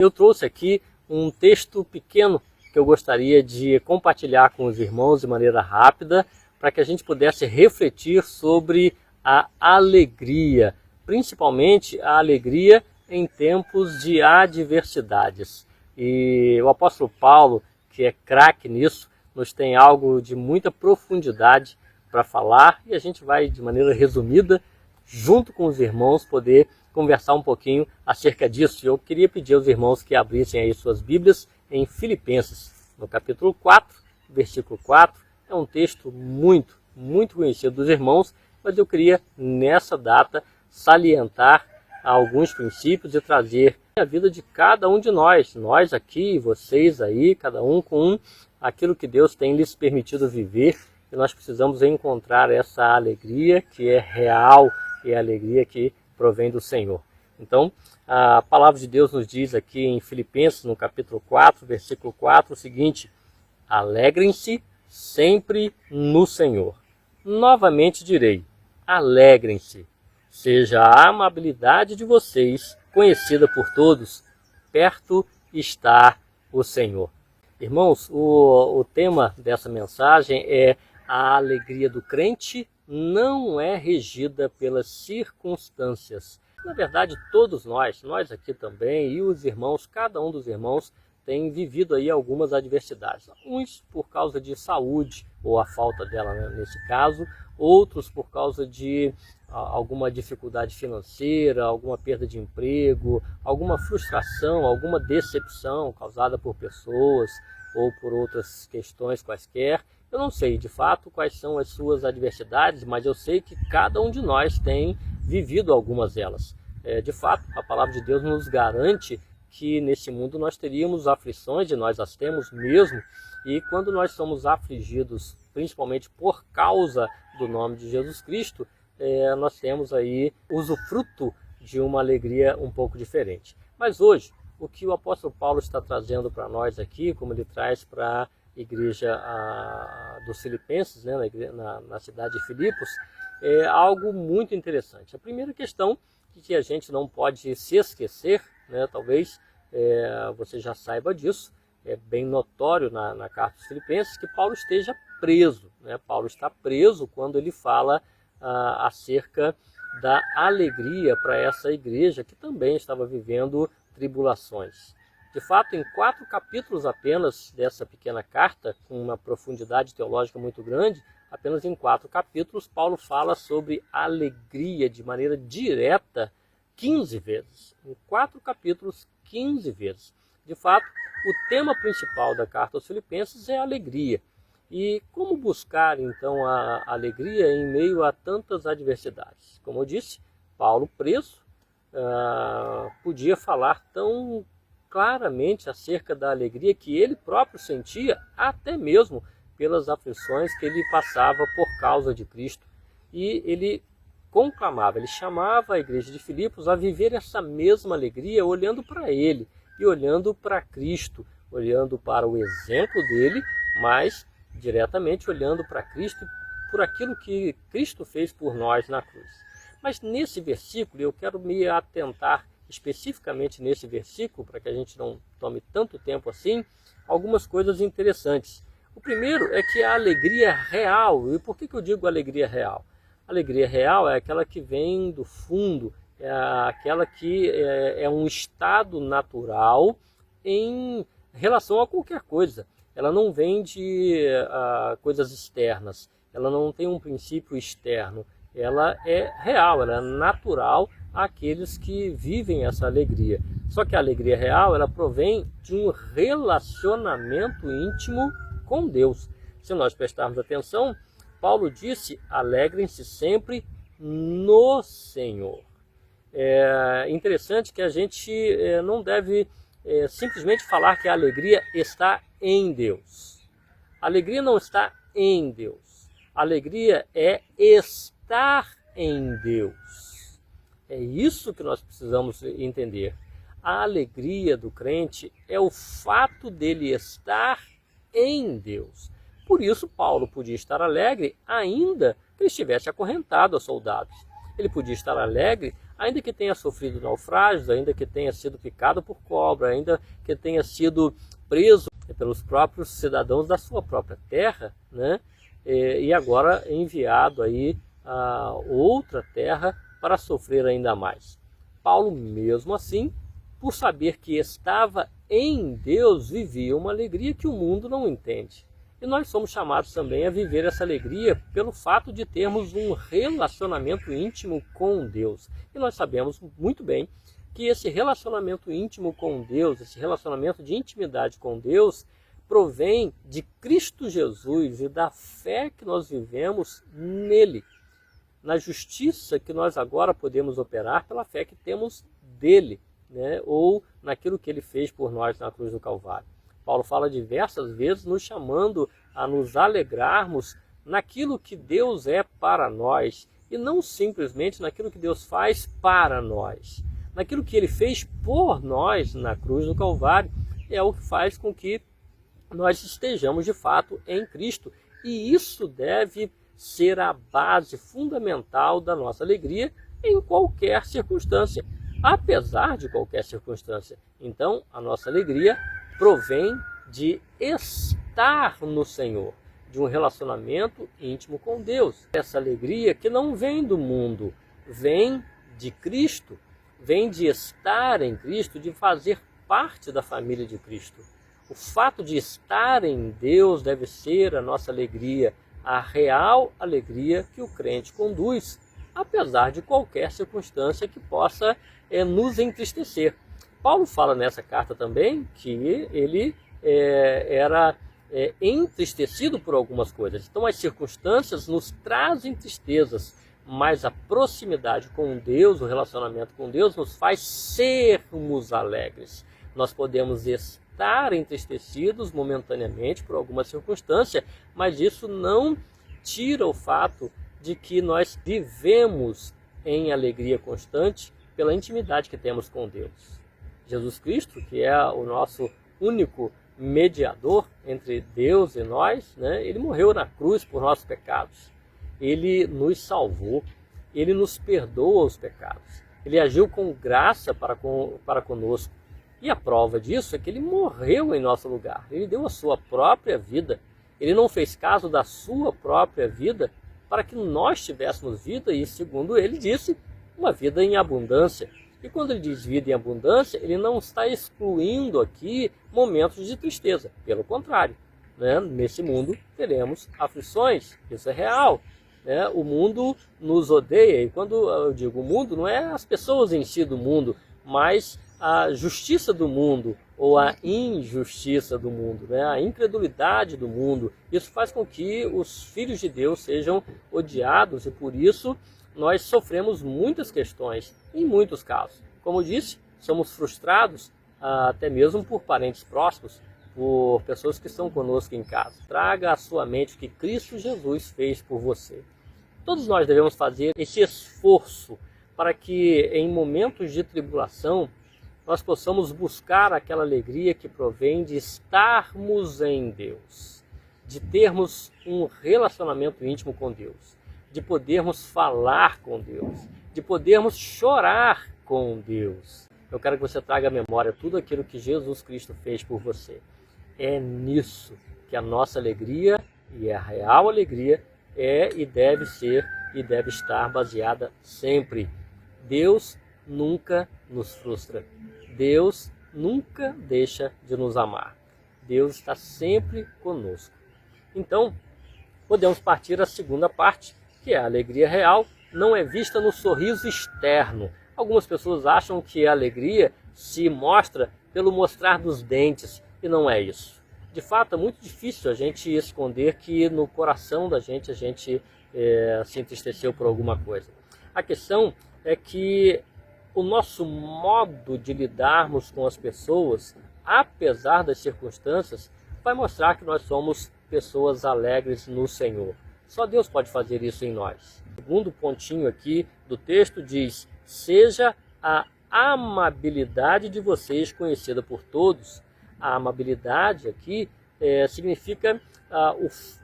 Eu trouxe aqui um texto pequeno que eu gostaria de compartilhar com os irmãos de maneira rápida, para que a gente pudesse refletir sobre a alegria, principalmente a alegria em tempos de adversidades. E o apóstolo Paulo, que é craque nisso, nos tem algo de muita profundidade para falar, e a gente vai, de maneira resumida, junto com os irmãos, poder conversar um pouquinho acerca disso. Eu queria pedir aos irmãos que abrissem aí suas Bíblias em Filipenses, no capítulo 4, versículo 4. É um texto muito conhecido dos irmãos, mas eu queria, nessa data, salientar alguns princípios e trazer a vida de cada um de nós aqui, vocês aí, cada um com aquilo que Deus tem lhes permitido viver, e nós precisamos encontrar essa alegria que é real e a alegria que provém do Senhor. Então, a palavra de Deus nos diz aqui em Filipenses, no capítulo 4, versículo 4, o seguinte: alegrem-se sempre no Senhor. Novamente direi, alegrem-se. Seja a amabilidade de vocês conhecida por todos, perto está o Senhor. Irmãos, o tema dessa mensagem é: a alegria do crente não é regida pelas circunstâncias. Na verdade, todos nós aqui também, e os irmãos, cada um dos irmãos tem vivido aí algumas adversidades. Uns por causa de saúde, ou a falta dela, né, nesse caso, outros por causa de alguma dificuldade financeira, alguma perda de emprego, alguma frustração, alguma decepção causada por pessoas ou por outras questões quaisquer. Eu não sei de fato quais são as suas adversidades, mas eu sei que cada um de nós tem vivido algumas delas. De fato, a palavra de Deus nos garante que nesse mundo nós teríamos aflições, e nós as temos mesmo, e quando nós somos afligidos, principalmente por causa do nome de Jesus Cristo, nós temos aí usufruto de uma alegria um pouco diferente. Mas hoje, o que o apóstolo Paulo está trazendo para nós aqui, como ele traz para a igreja dos Filipenses, né, na cidade de Filipos, é algo muito interessante. A primeira questão que a gente não pode se esquecer, né, talvez você já saiba disso, é bem notório na carta dos Filipenses que Paulo esteja preso. Né? Paulo está preso quando ele fala acerca da alegria para essa igreja que também estava vivendo tribulações. De fato, em 4 capítulos apenas dessa pequena carta, com uma profundidade teológica muito grande, apenas em 4 capítulos, Paulo fala sobre alegria de maneira direta 15 vezes. Em 4 capítulos, 15 vezes. De fato, o tema principal da carta aos Filipenses é a alegria. E como buscar, então, a alegria em meio a tantas adversidades? Como eu disse, Paulo preso podia falar tão claramente acerca da alegria que ele próprio sentia, até mesmo pelas aflições que ele passava por causa de Cristo. E ele conclamava, ele chamava a igreja de Filipos a viver essa mesma alegria olhando para ele e olhando para Cristo, olhando para o exemplo dele, mas diretamente olhando para Cristo por aquilo que Cristo fez por nós na cruz. Mas nesse versículo, eu quero me atentar especificamente nesse versículo, para que a gente não tome tanto tempo assim, algumas coisas interessantes. O primeiro é que a alegria real, e por que eu digo alegria real? A alegria real é aquela que vem do fundo, é aquela que é um estado natural em relação a qualquer coisa. Ela não vem de coisas externas, ela não tem um princípio externo, ela é real, ela é natural àqueles que vivem essa alegria. Só que a alegria real, ela provém de um relacionamento íntimo com Deus. Se nós prestarmos atenção, Paulo disse, alegrem-se sempre no Senhor. É interessante que a gente não deve simplesmente falar que a alegria está em Deus. A alegria não está em Deus. A alegria é estar em Deus. É isso que nós precisamos entender. A alegria do crente é o fato dele estar em Deus. Por isso, Paulo podia estar alegre ainda que ele estivesse acorrentado a soldados. Ele podia estar alegre ainda que tenha sofrido naufrágios, ainda que tenha sido picado por cobra, ainda que tenha sido preso pelos próprios cidadãos da sua própria terra, né? E agora enviado aí a outra terra para sofrer ainda mais. Paulo, mesmo assim, por saber que estava em Deus, vivia uma alegria que o mundo não entende. E nós somos chamados também a viver essa alegria pelo fato de termos um relacionamento íntimo com Deus. E nós sabemos muito bem que esse relacionamento íntimo com Deus, esse relacionamento de intimidade com Deus, provém de Cristo Jesus e da fé que nós vivemos nele, na justiça que nós agora podemos operar pela fé que temos dele, né? Ou naquilo que ele fez por nós na cruz do Calvário. Paulo fala diversas vezes nos chamando a nos alegrarmos naquilo que Deus é para nós e não simplesmente naquilo que Deus faz para nós. Naquilo que ele fez por nós na cruz do Calvário é o que faz com que nós estejamos de fato em Cristo. E isso deve ser a base fundamental da nossa alegria em qualquer circunstância, apesar de qualquer circunstância. Então, a nossa alegria provém de estar no Senhor, de um relacionamento íntimo com Deus. Essa alegria que não vem do mundo, vem de Cristo, vem de estar em Cristo, de fazer parte da família de Cristo. O fato de estar em Deus deve ser a nossa alegria, a real alegria que o crente conduz, apesar de qualquer circunstância que possa nos entristecer. Paulo fala nessa carta também que ele era entristecido por algumas coisas. Então as circunstâncias nos trazem tristezas, mas a proximidade com Deus, o relacionamento com Deus, nos faz sermos alegres. Nós podemos estar entristecidos momentaneamente por alguma circunstância, mas isso não tira o fato de que nós vivemos em alegria constante pela intimidade que temos com Deus. Jesus Cristo, que é o nosso único mediador entre Deus e nós, né? Ele morreu na cruz por nossos pecados. Ele nos salvou, ele nos perdoa os pecados. Ele agiu com graça para conosco. E a prova disso é que ele morreu em nosso lugar. Ele deu a sua própria vida. Ele não fez caso da sua própria vida para que nós tivéssemos vida e, segundo ele disse, uma vida em abundância. E quando ele diz vida em abundância, ele não está excluindo aqui momentos de tristeza. Pelo contrário, né? Nesse mundo teremos aflições, isso é real. Né? O mundo nos odeia, e quando eu digo o mundo, não é as pessoas em si do mundo, mas a justiça do mundo ou a injustiça do mundo, né? A incredulidade do mundo. Isso faz com que os filhos de Deus sejam odiados e por isso nós sofremos muitas questões, em muitos casos. Como eu disse, somos frustrados até mesmo por parentes próximos, por pessoas que estão conosco em casa. Traga à sua mente o que Cristo Jesus fez por você. Todos nós devemos fazer esse esforço para que em momentos de tribulação nós possamos buscar aquela alegria que provém de estarmos em Deus, de termos um relacionamento íntimo com Deus, de podermos falar com Deus, de podermos chorar com Deus. Eu quero que você traga à memória tudo aquilo que Jesus Cristo fez por você. É nisso que a nossa alegria, e a real alegria, é e deve ser e deve estar baseada sempre. Deus nunca nos frustra. Deus nunca deixa de nos amar. Deus está sempre conosco. Então, podemos partir à segunda parte, que é a alegria real, não é vista no sorriso externo. Algumas pessoas acham que a alegria se mostra pelo mostrar dos dentes, e não é isso. De fato, é muito difícil a gente esconder que no coração da gente a gente se entristeceu por alguma coisa. A questão é que o nosso modo de lidarmos com as pessoas, apesar das circunstâncias, vai mostrar que nós somos pessoas alegres no Senhor. Só Deus pode fazer isso em nós. O segundo pontinho aqui do texto diz: seja a amabilidade de vocês conhecida por todos. A amabilidade aqui significa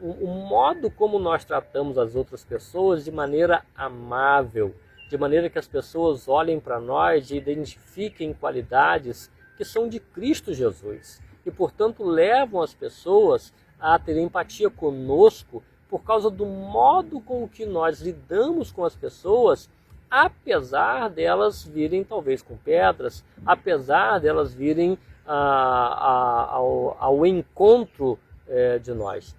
o modo como nós tratamos as outras pessoas de maneira amável, de maneira que as pessoas olhem para nós e identifiquem qualidades que são de Cristo Jesus e, portanto, levam as pessoas a ter empatia conosco por causa do modo com que nós lidamos com as pessoas, apesar delas virem talvez com pedras, apesar delas virem ao encontro de nós,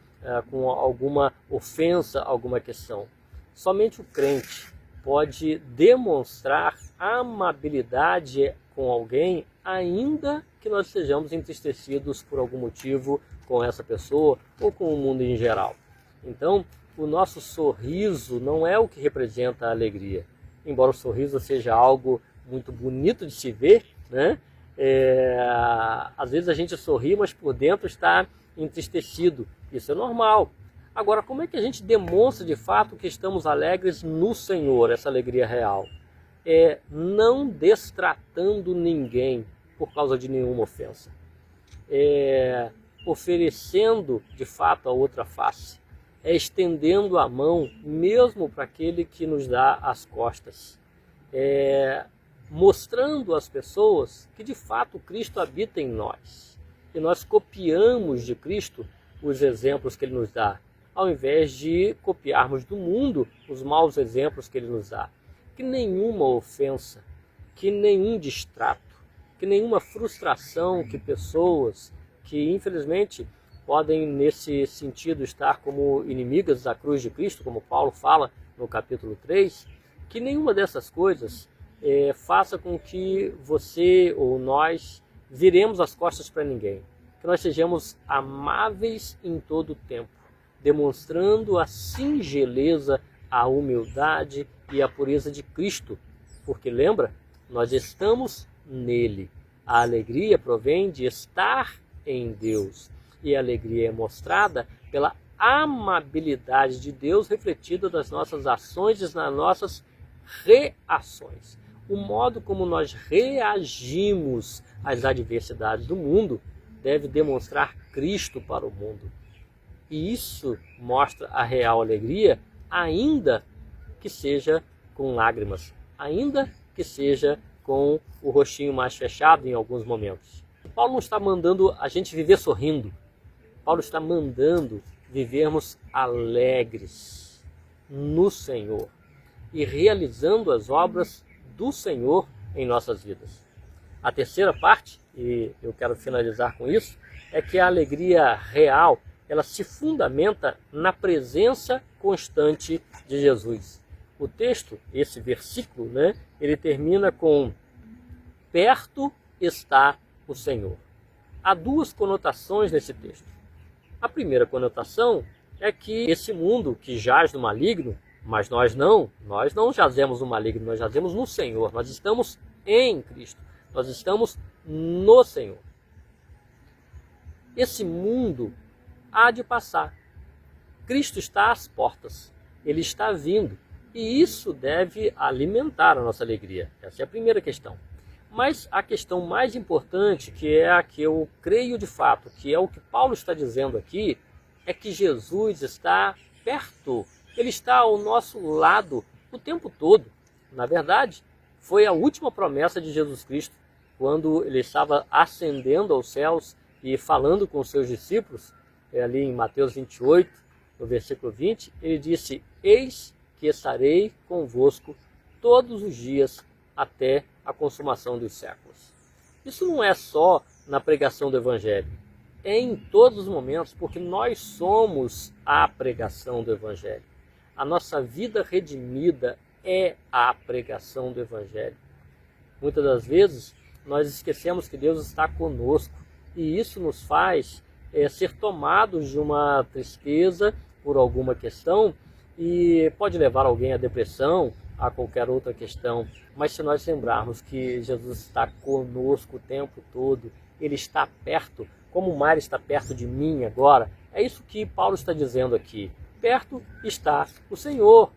com alguma ofensa, alguma questão. Somente o crente pode demonstrar amabilidade com alguém, ainda que nós sejamos entristecidos por algum motivo com essa pessoa ou com o mundo em geral. Então, o nosso sorriso não é o que representa a alegria. Embora o sorriso seja algo muito bonito de se ver, né? Às vezes a gente sorri, mas por dentro está entristecido. Isso é normal. Agora, como é que a gente demonstra de fato que estamos alegres no Senhor, essa alegria real? Não destratando ninguém por causa de nenhuma ofensa. Oferecendo de fato a outra face. Estendendo a mão mesmo para aquele que nos dá as costas. Mostrando às pessoas que de fato Cristo habita em nós. E nós copiamos de Cristo os exemplos que Ele nos dá, ao invés de copiarmos do mundo os maus exemplos que Ele nos dá. Que nenhuma ofensa, que nenhum distrato, que nenhuma frustração que pessoas que infelizmente podem nesse sentido estar como inimigas da cruz de Cristo, como Paulo fala no capítulo 3, que nenhuma dessas coisas faça com que você ou nós viremos as costas para ninguém. Que nós sejamos amáveis em todo o tempo, demonstrando a singeleza, a humildade e a pureza de Cristo. Porque lembra, nós estamos nele. A alegria provém de estar em Deus. E a alegria é mostrada pela amabilidade de Deus refletida nas nossas ações e nas nossas reações. O modo como nós reagimos às adversidades do mundo deve demonstrar Cristo para o mundo. E isso mostra a real alegria, ainda que seja com lágrimas, ainda que seja com o rostinho mais fechado em alguns momentos. Paulo não está mandando a gente viver sorrindo. Paulo está mandando vivermos alegres no Senhor e realizando as obras do Senhor em nossas vidas. A terceira parte, e eu quero finalizar com isso, é que a alegria real, ela se fundamenta na presença constante de Jesus. O texto, esse versículo, ele termina com perto está o Senhor. Há duas conotações nesse texto. A primeira conotação é que esse mundo que jaz no maligno, mas nós não jazemos no maligno, nós jazemos no Senhor, nós estamos em Cristo, nós estamos no Senhor. Esse mundo há de passar. Cristo está às portas, Ele está vindo, e isso deve alimentar a nossa alegria. Essa é a primeira questão. Mas a questão mais importante, que é a que eu creio de fato, que é o que Paulo está dizendo aqui, é que Jesus está perto, Ele está ao nosso lado o tempo todo. Na verdade, foi a última promessa de Jesus Cristo, quando Ele estava ascendendo aos céus e falando com os seus discípulos, ali em Mateus 28, no versículo 20, Ele disse: eis que estarei convosco todos os dias até a consumação dos séculos. Isso não é só na pregação do Evangelho, é em todos os momentos, porque nós somos a pregação do Evangelho. A nossa vida redimida é a pregação do Evangelho. Muitas das vezes nós esquecemos que Deus está conosco e isso nos faz ser tomados de uma tristeza por alguma questão e pode levar alguém à depressão, a qualquer outra questão. Mas se nós lembrarmos que Jesus está conosco o tempo todo, Ele está perto, como o mar está perto de mim agora, é isso que Paulo está dizendo aqui. Perto está o Senhor.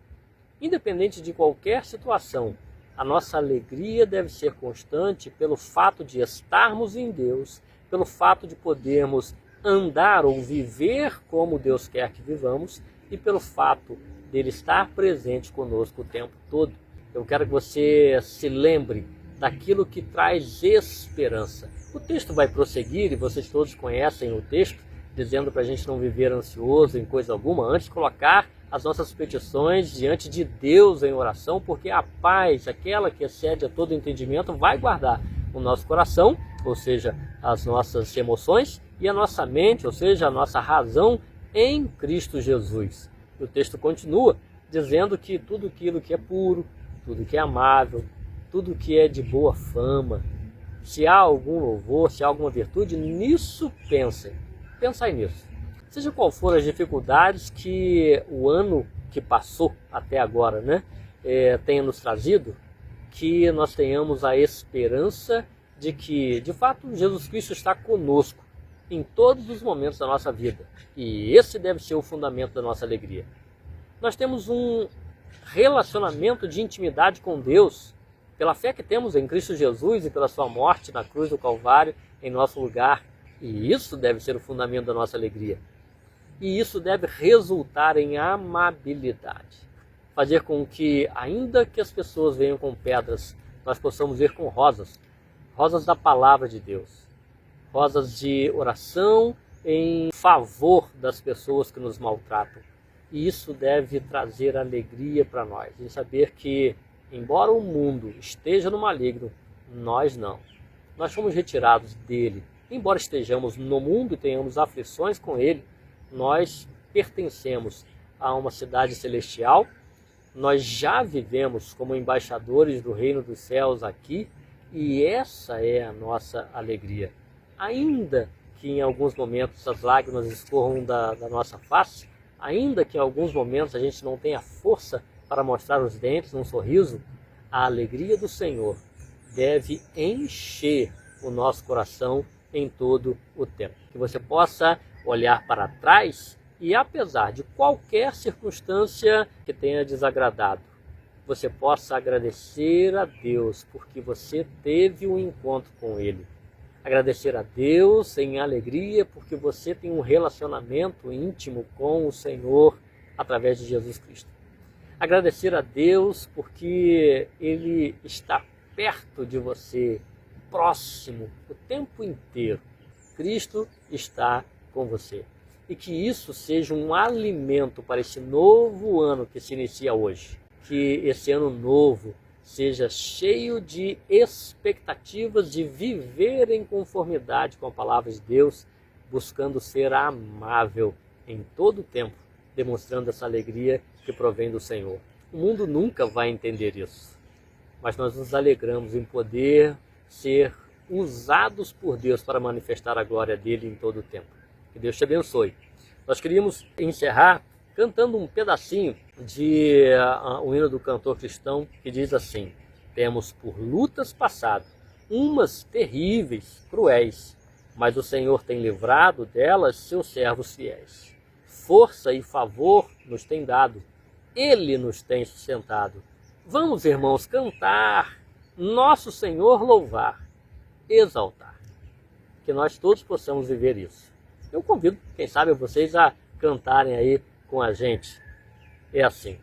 Independente de qualquer situação, a nossa alegria deve ser constante pelo fato de estarmos em Deus, pelo fato de podermos andar ou viver como Deus quer que vivamos e pelo fato dele estar presente conosco o tempo todo. Eu quero que você se lembre daquilo que traz esperança. O texto vai prosseguir, e vocês todos conhecem o texto, dizendo para a gente não viver ansioso em coisa alguma, antes colocar as nossas petições diante de Deus em oração, porque a paz, aquela que excede a todo entendimento, vai guardar o nosso coração, ou seja, as nossas emoções, e a nossa mente, ou seja, a nossa razão em Cristo Jesus. E o texto continua dizendo que tudo aquilo que é puro, tudo que é amável, tudo que é de boa fama, se há algum louvor, se há alguma virtude, nisso pensem. Pensai nisso. Seja qual for as dificuldades que o ano que passou até agora, tenha nos trazido, que nós tenhamos a esperança de que, de fato, Jesus Cristo está conosco em todos os momentos da nossa vida. E esse deve ser o fundamento da nossa alegria. Nós temos um relacionamento de intimidade com Deus, pela fé que temos em Cristo Jesus e pela sua morte na cruz do Calvário em nosso lugar. E isso deve ser o fundamento da nossa alegria. E isso deve resultar em amabilidade. Fazer com que, ainda que as pessoas venham com pedras, nós possamos ir com rosas. Rosas da palavra de Deus. Rosas de oração em favor das pessoas que nos maltratam. E isso deve trazer alegria para nós. Em saber que, embora o mundo esteja no maligno, nós não. Nós fomos retirados dele. Embora estejamos no mundo e tenhamos aflições com ele, nós pertencemos a uma cidade celestial. Nós já vivemos como embaixadores do reino dos céus aqui, e essa é a nossa alegria. Ainda que em alguns momentos as lágrimas escorram da nossa face, ainda que em alguns momentos a gente não tenha força para mostrar os dentes num sorriso, a alegria do Senhor deve encher o nosso coração em todo o tempo. Que você possa olhar para trás e, apesar de qualquer circunstância que tenha desagradado, você possa agradecer a Deus porque você teve um encontro com Ele. Agradecer a Deus em alegria porque você tem um relacionamento íntimo com o Senhor através de Jesus Cristo. Agradecer a Deus porque Ele está perto de você, próximo, o tempo inteiro. Cristo está com você. E que isso seja um alimento para esse novo ano que se inicia hoje. Que esse ano novo seja cheio de expectativas de viver em conformidade com a palavra de Deus, buscando ser amável em todo o tempo, demonstrando essa alegria que provém do Senhor. O mundo nunca vai entender isso, mas nós nos alegramos em poder ser usados por Deus para manifestar a glória dele em todo o tempo. Que Deus te abençoe. Nós queríamos encerrar cantando um pedacinho de um hino do cantor cristão que diz assim: temos por lutas passado, umas terríveis, cruéis, mas o Senhor tem livrado delas seus servos fiéis. Força e favor nos tem dado, Ele nos tem sustentado. Vamos, irmãos, cantar, nosso Senhor louvar, exaltar. Que nós todos possamos viver isso. Eu convido, quem sabe, vocês a cantarem aí com a gente. É assim: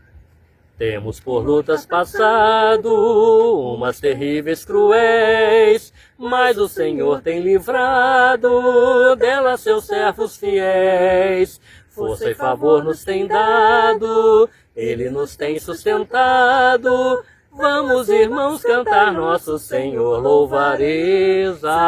temos por lutas passado, umas terríveis, cruéis, mas o Senhor tem livrado delas seus servos fiéis. Força e favor nos tem dado, Ele nos tem sustentado. Vamos, irmãos, cantar, nosso Senhor louvar, exaltar.